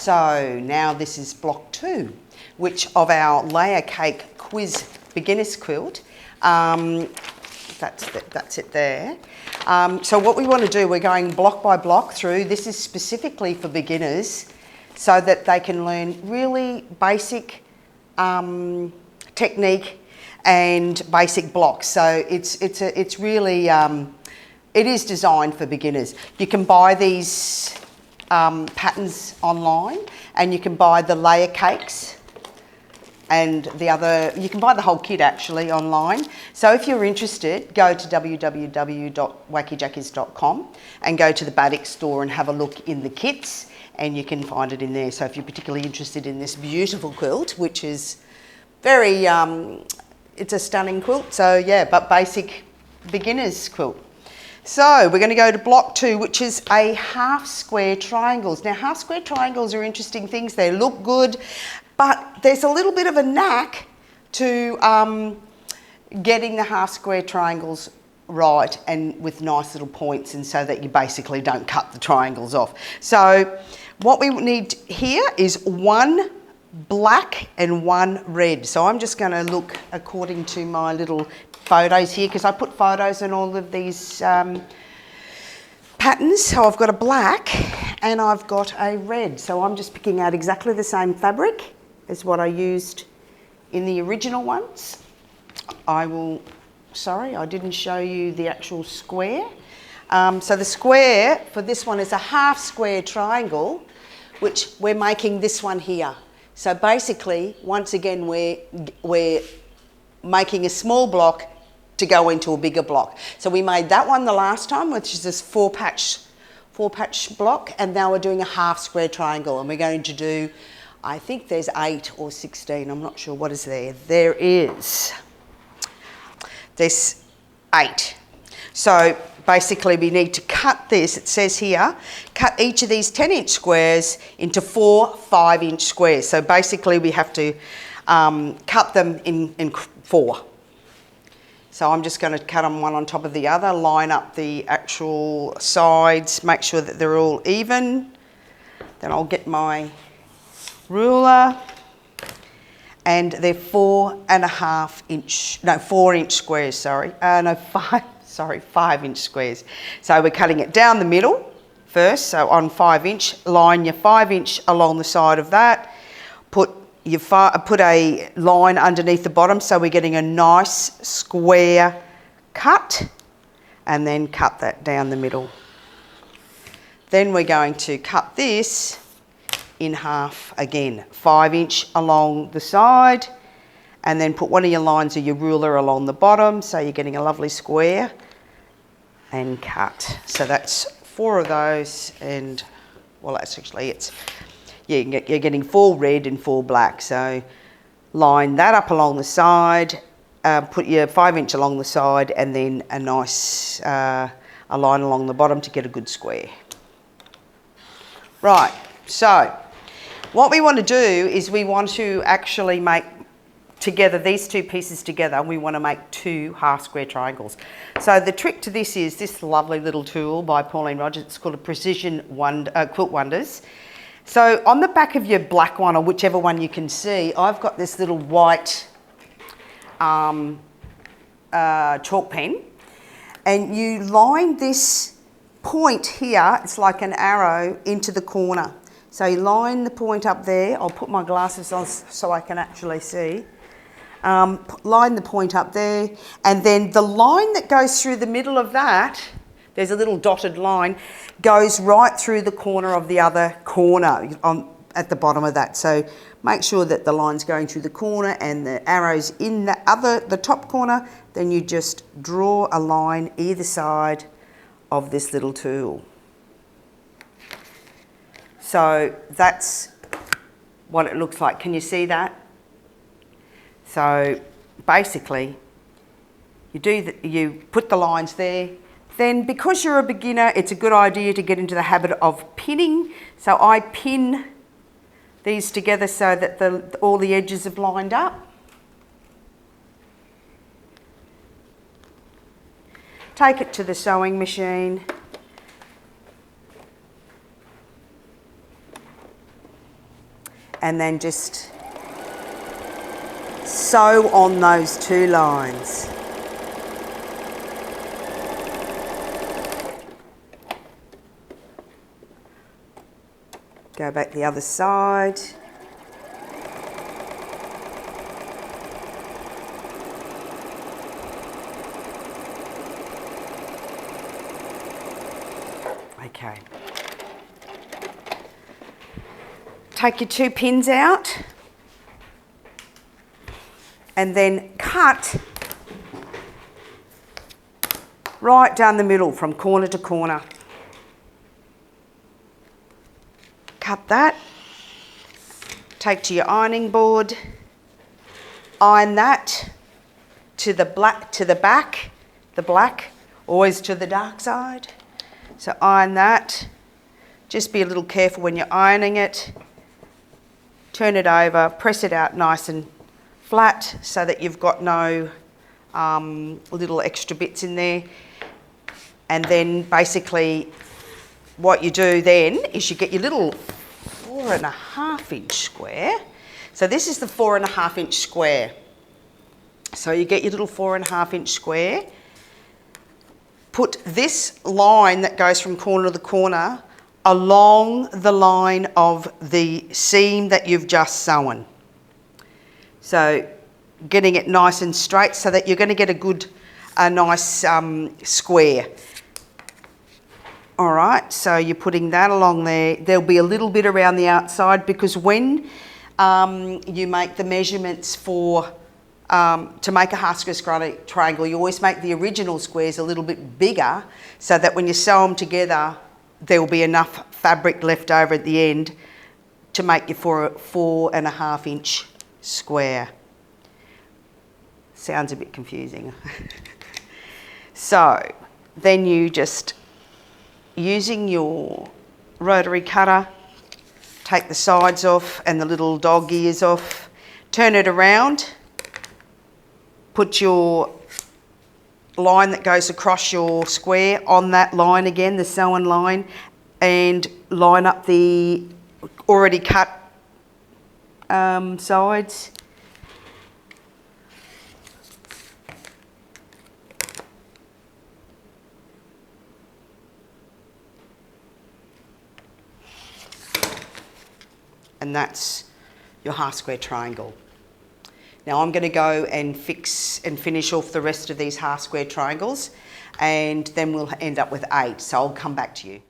so now this is block 2, which of our layer cake quiz beginners quilt. That's it there. So what we want to do, we're going block by block through. This is specifically for beginners so that they can learn really basic technique and basic blocks. So it's really, it is designed for beginners. You can buy these patterns online, and you can buy the layer cakes and the other, you can buy the whole kit actually online. So if you're interested, go to www.wackyjackies.com and go to the Batik store and have a look in the kits, and you can find it in there. So if you're particularly interested in this beautiful quilt, which is very, it's a stunning quilt. So yeah, but basic beginner's quilt. So we're going to go to block 2, which is a half square triangles. Now half square triangles are interesting things. They look good, but there's a little bit of a knack to getting the half square triangles right and with nice little points, and so that you basically don't cut the triangles off. So what we need here is 1 black and 1 red. So I'm just going to look according to my little photos here, because I put photos in all of these patterns. So I've got a black and I've got a red. So I'm just picking out exactly the same fabric as what I used in the original ones. Sorry, I didn't show you the actual square. So the square for this one is a half square triangle, which we're making this one here. So basically, once again, we're making a small block to go into a bigger block. So we made that one the last time, which is this four patch block, and now we're doing a half square triangle, and we're going to do, I think there's 8 or 16, I'm not sure what is there. There's 8. So basically we need to cut this, it says here, cut each of these 10-inch squares into 4 5-inch squares. So basically we have to cut them in 4. So I'm just going to cut them one on top of the other, line up the actual sides, make sure that they're all even. Then I'll get my ruler, and they're 4.5-inch squares, sorry. 5-inch squares. So we're cutting it down the middle first, so on 5-inch, line your 5-inch along the side of that, put a line underneath the bottom, so we're getting a nice square cut, and then cut that down the middle. Then we're going to cut this in half again, 5-inch along the side, and then put one of your lines of your ruler along the bottom, so you're getting a lovely square, and cut. So that's 4 of those, and well, that's actually you're getting 4 red and 4 black. So line that up along the side, put your 5-inch along the side, and then a nice a line along the bottom to get a good square. Right, so what we want to do is we want to actually make together these 2 pieces together. We want to make 2 half square triangles. So the trick to this is this lovely little tool by Pauline Rogers. It's called a Precision Quilt Wonders. So on the back of your black one, or whichever one you can see, I've got this little white chalk pen, and you line this point here, it's like an arrow, into the corner. So you line the point up there. I'll put my glasses on so I can actually see. Line the point up there, and then the line that goes through the middle of that, there's a little dotted line, goes right through the corner of the other corner at the bottom of that. So make sure that the line's going through the corner and the arrow's in the top corner. Then you just draw a line either side of this little tool. So that's what it looks like. Can you see that? So basically, you put the lines there. Then because you're a beginner, it's a good idea to get into the habit of pinning. So I pin these together so that all the edges have lined up. Take it to the sewing machine. and then just sew on those 2 lines. Go back the other side. Okay. Take your 2 pins out and then cut right down the middle from corner to corner. Cut that. Take to your ironing board. Iron that to the black, to the back, the black, always to the dark side. So iron that. Just be a little careful when you're ironing it. Turn it over, press it out nice and flat so that you've got no little extra bits in there. And then basically what you do then is you get your little 4.5 inch square. So this is the 4.5 inch square. So you get your little 4.5 inch square. Put this line that goes from corner to corner along the line of the seam that you've just sewn. So getting it nice and straight so that you're going to get a nice square. All right, so you're putting that along there. There'll be a little bit around the outside because when you make the measurements for to make a half square triangle, you always make the original squares a little bit bigger so that when you sew them together, there will be enough fabric left over at the end to make your 4.5 inch square. Sounds a bit confusing. So then you just, using your rotary cutter, take the sides off and the little dog ears off, turn it around, put your line that goes across your square on that line again, the sewn line, and line up the already cut sides. And that's your half square triangle. Now I'm going to go and fix and finish off the rest of these half square triangles, and then we'll end up with 8. So I'll come back to you.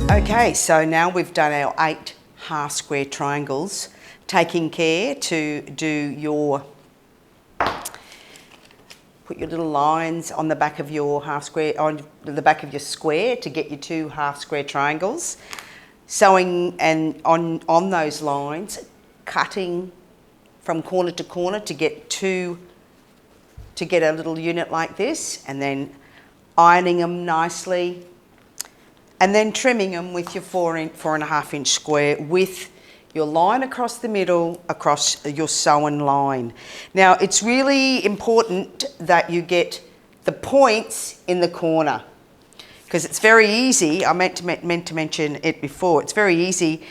Okay, so now we've done our 8 half square triangles, taking care to do your, put your little lines on the back of your half square, on the back of your square to get your 2 half square triangles, sewing and on those lines, cutting from corner to corner to get a little unit like this, and then ironing them nicely, and then trimming them with your 4.5 inch square with your line across the middle, across your sewn line. Now it's really important that you get the points in the corner, because it's very easy, I meant to mention it before, it's very easy,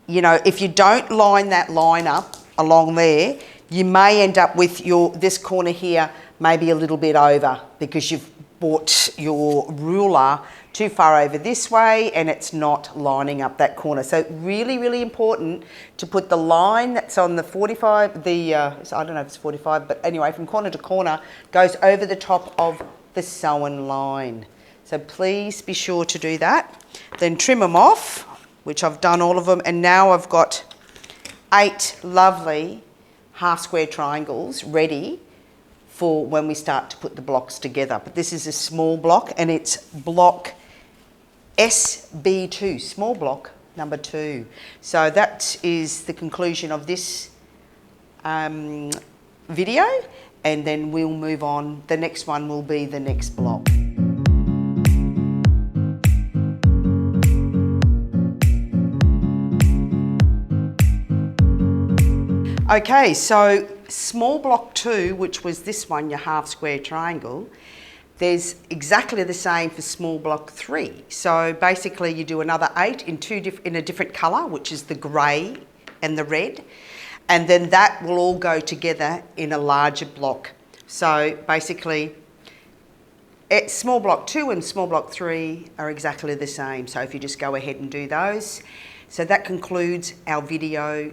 you know, if you don't line that line up along there, you may end up with this corner here maybe a little bit over because you've brought your ruler too far over this way and it's not lining up that corner. So really, really important to put the line that's on the 45, I don't know if it's 45, but anyway, from corner to corner, goes over the top of the sewn line. So please be sure to do that. Then trim them off, which I've done all of them, and now I've got 8 lovely half square triangles ready for when we start to put the blocks together. But this is a small block, and it's block SB2, small block number 2. So that is the conclusion of this video, and then we'll move on. The next one will be the next block. Okay, so small block 2, which was this one, your half square triangle, there's exactly the same for small block 3. So basically you do another 8 in a different colour, which is the grey and the red, and then that will all go together in a larger block. So basically small block 2 and small block 3 are exactly the same. So if you just go ahead and do those. So that concludes our video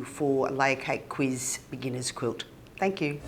for Layer Cake Quiz Beginner's Quilt. Thank you.